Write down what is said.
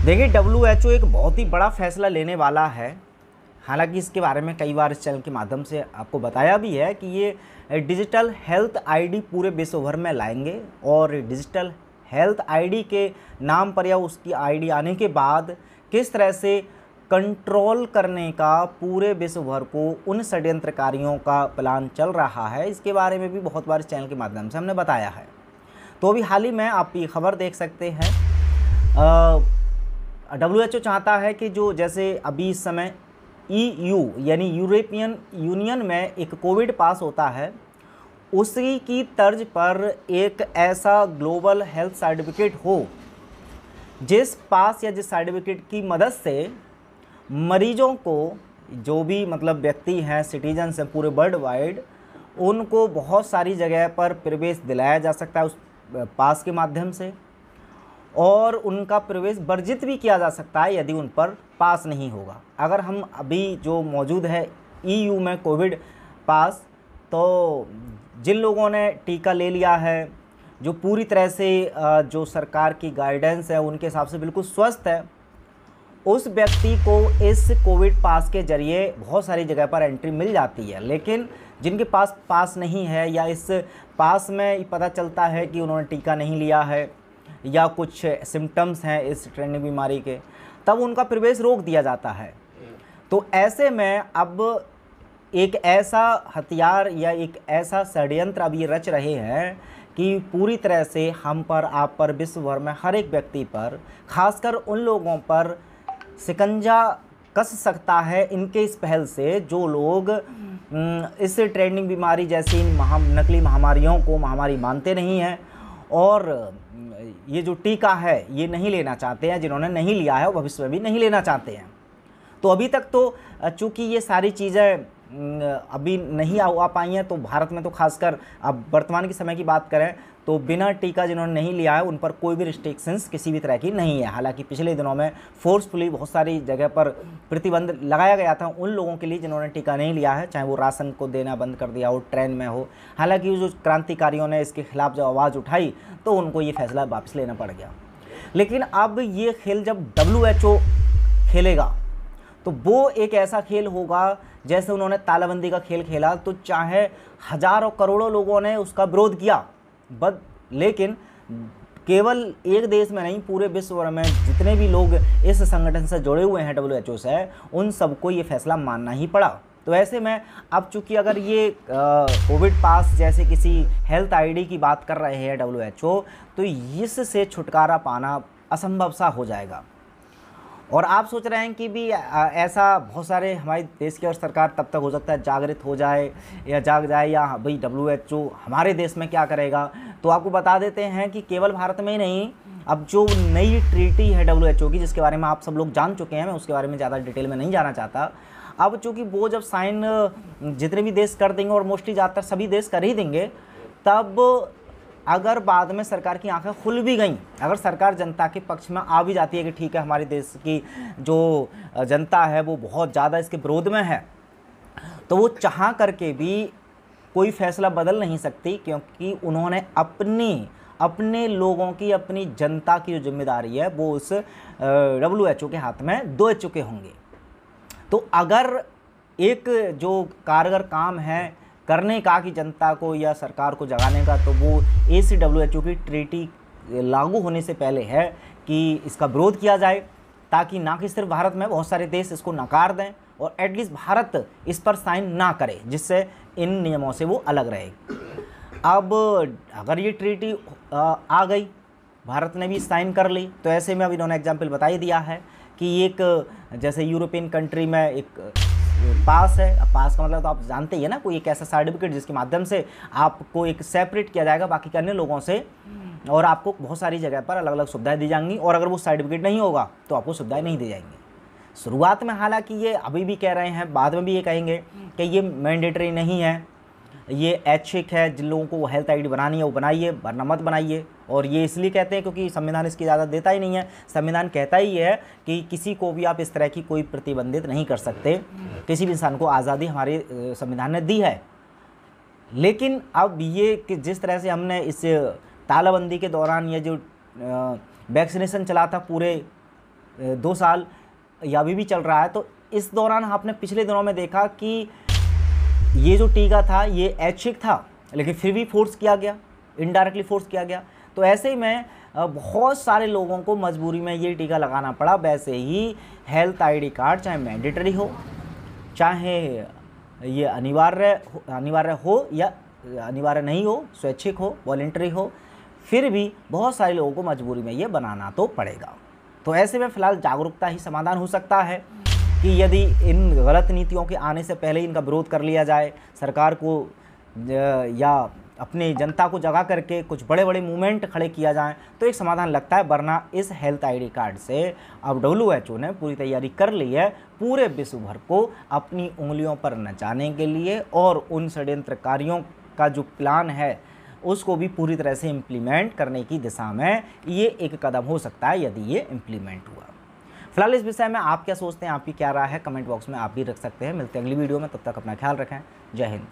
देखिए, WHO एक बहुत ही बड़ा फैसला लेने वाला है। हालांकि इसके बारे में कई बार इस चैनल के माध्यम से आपको बताया भी है कि ये डिजिटल हेल्थ आईडी पूरे विश्व भर में लाएंगे और डिजिटल हेल्थ आईडी के नाम पर या उसकी आईडी आने के बाद किस तरह से कंट्रोल करने का पूरे विश्व भर को उन षड्यंत्रकारियों का प्लान चल रहा है, इसके बारे में भी बहुत बार इस चैनल के माध्यम से हमने बताया है। तो अभी हाल ही में आप ये खबर देख सकते हैं, WHO चाहता है कि जो जैसे अभी इस समय EU यानी यूरोपियन यूनियन में एक कोविड पास होता है, उसी की तर्ज पर एक ऐसा ग्लोबल हेल्थ सर्टिफिकेट हो जिस पास या जिस सर्टिफिकेट की मदद से मरीजों को, जो भी मतलब व्यक्ति हैं, सिटीजन्स हैं पूरे वर्ल्ड वाइड, उनको बहुत सारी जगह पर प्रवेश दिलाया जा सकता है उस पास के माध्यम से, और उनका प्रवेश वर्जित भी किया जा सकता है यदि उन पर पास नहीं होगा। अगर हम अभी जो मौजूद है EU में कोविड पास, तो जिन लोगों ने टीका ले लिया है, जो पूरी तरह से जो सरकार की गाइडेंस है उनके हिसाब से बिल्कुल स्वस्थ है, उस व्यक्ति को इस कोविड पास के ज़रिए बहुत सारी जगह पर एंट्री मिल जाती है। लेकिन जिनके पास पास नहीं है या इस पास में पता चलता है कि उन्होंने टीका नहीं लिया है या कुछ सिम्टम्स हैं इस ट्रेंडिंग बीमारी के, तब उनका प्रवेश रोक दिया जाता है। तो ऐसे में अब एक ऐसा हथियार या एक ऐसा षड्यंत्र अब ये रच रहे हैं कि पूरी तरह से हम पर, आप पर, विश्व भर में हर एक व्यक्ति पर, खासकर उन लोगों पर शिकंजा कस सकता है इनके इस पहल से जो लोग इस ट्रेंडिंग बीमारी जैसी नकली महामारियों को महामारी मानते नहीं हैं और ये जो टीका है ये नहीं लेना चाहते हैं। जिन्होंने नहीं लिया है वो भविष्य में भी नहीं लेना चाहते हैं। तो अभी तक तो चूँकि ये सारी चीज़ें अभी नहीं आ पाई हैं, तो भारत में तो खासकर अब वर्तमान के समय की बात करें तो बिना टीका जिन्होंने नहीं लिया है उन पर कोई भी रिस्ट्रिक्शंस किसी भी तरह की नहीं है। हालांकि पिछले दिनों में फोर्सफुली बहुत सारी जगह पर प्रतिबंध लगाया गया था उन लोगों के लिए जिन्होंने टीका नहीं लिया है, चाहे वो राशन को देना बंद कर दिया हो, ट्रेन में हो। हालांकि जो क्रांतिकारियों ने इसके खिलाफ जब आवाज़ उठाई तो उनको ये फैसला वापस लेना पड़ गया। लेकिन अब ये खेल जब WHO खेलेगा तो वो एक ऐसा खेल होगा जैसे उन्होंने तालाबंदी का खेल खेला, तो चाहे हजारों करोड़ों लोगों ने उसका विरोध किया, लेकिन केवल एक देश में नहीं, पूरे विश्व भर में जितने भी लोग इस संगठन से जुड़े हुए हैं WHO से, उन सबको ये फैसला मानना ही पड़ा। तो ऐसे में अब चूंकि अगर ये कोविड पास जैसे किसी हेल्थ आईडी की बात कर रहे हैं WHO, तो इससे छुटकारा पाना असंभव सा हो जाएगा। और आप सोच रहे हैं कि भी ऐसा बहुत सारे हमारे देश की और सरकार तब तक हो सकता है जागृत हो जाए या जाग जाए, या भाई WHO हमारे देश में क्या करेगा। तो आपको बता देते हैं कि केवल भारत में ही नहीं, अब जो नई ट्रीटी है WHO की, जिसके बारे में आप सब लोग जान चुके हैं, मैं उसके बारे में ज़्यादा डिटेल में नहीं जाना चाहता। अब चूँकि वो जब साइन जितने भी देश कर देंगे, और मोस्टली ज़्यादातर सभी देश कर ही देंगे, तब अगर बाद में सरकार की आंखें खुल भी गईं, अगर सरकार जनता के पक्ष में आ भी जाती है कि ठीक है हमारे देश की जो जनता है वो बहुत ज़्यादा इसके विरोध में है, तो वो चाह करके भी कोई फैसला बदल नहीं सकती, क्योंकि उन्होंने अपने लोगों की, अपनी जनता की जो जिम्मेदारी है वो उस WHO के हाथ में दे चुके होंगे। तो अगर एक जो कारगर काम है करने का कि जनता को या सरकार को जगाने का, तो वो इस WHO की ट्रीटी लागू होने से पहले है कि इसका विरोध किया जाए, ताकि ना कि सिर्फ भारत में, बहुत सारे देश इसको नकार दें और एटलीस्ट भारत इस पर साइन ना करे, जिससे इन नियमों से वो अलग रहे। अब अगर ये ट्रीटी आ गई, भारत ने भी साइन कर ली, तो ऐसे में अब इन्होंने एग्जाम्पल बता ही दिया है कि एक जैसे यूरोपियन कंट्री में एक पास है। अब पास का मतलब तो आप जानते ही है ना, कोई एक ऐसा सर्टिफिकेट जिसके माध्यम से आपको एक सेपरेट किया जाएगा बाकी के अन्य लोगों से, और आपको बहुत सारी जगह पर अलग अलग सुविधाएं दी जाएंगी, और अगर वो सर्टिफिकेट नहीं होगा तो आपको सुविधाएं नहीं दी जाएंगी। शुरुआत में हालांकि ये अभी भी कह रहे हैं, बाद में भी ये कहेंगे कि ये मैंडेटरी नहीं है, ये ऐच्छिक है। जिन लोगों को वो हेल्थ आईडी बनानी है वो बनाइए, वरना मत बनाइए। और ये इसलिए कहते हैं क्योंकि संविधान इसकी इजाज़त देता ही नहीं है। संविधान कहता ही है कि किसी को भी आप इस तरह की कोई प्रतिबंधित नहीं कर सकते, किसी भी इंसान को आज़ादी हमारे संविधान ने दी है। लेकिन अब ये कि जिस तरह से हमने इस तालाबंदी के दौरान ये जो वैक्सीनेशन चला था पूरे 2 साल या अभी भी चल रहा है। तो इस दौरान आपने पिछले दिनों में देखा कि ये जो टीका था ये ऐच्छिक था, लेकिन फिर भी फोर्स किया गया, इनडायरेक्टली फोर्स किया गया। तो ऐसे ही में बहुत सारे लोगों को मजबूरी में ये टीका लगाना पड़ा। वैसे ही हेल्थ आईडी कार्ड चाहे मैंडेटरी हो, चाहे ये अनिवार्य हो या अनिवार्य नहीं हो, स्वैच्छिक हो, वॉलेंटरी हो, फिर भी बहुत सारे लोगों को मजबूरी में ये बनाना तो पड़ेगा। तो ऐसे में फ़िलहाल जागरूकता ही समाधान हो सकता है कि यदि इन गलत नीतियों के आने से पहले इनका विरोध कर लिया जाए, सरकार को या अपने जनता को जगा करके कुछ बड़े बड़े मूवमेंट खड़े किया जाए तो एक समाधान लगता है। वरना इस हेल्थ आईडी कार्ड से अब WHO ने पूरी तैयारी कर ली है पूरे विश्व भर को अपनी उंगलियों पर नचाने के लिए, और उन षड्यंत्रकारियों का जो प्लान है उसको भी पूरी तरह से इम्प्लीमेंट करने की दिशा में ये एक कदम हो सकता है यदि ये इम्प्लीमेंट हुआ। फिलहाल इस विषय में आप क्या सोचते हैं, आपकी क्या राय है, कमेंट बॉक्स में आप भी रख सकते हैं। मिलते हैं अगली वीडियो में, तब तक अपना ख्याल रखें। जय हिंद।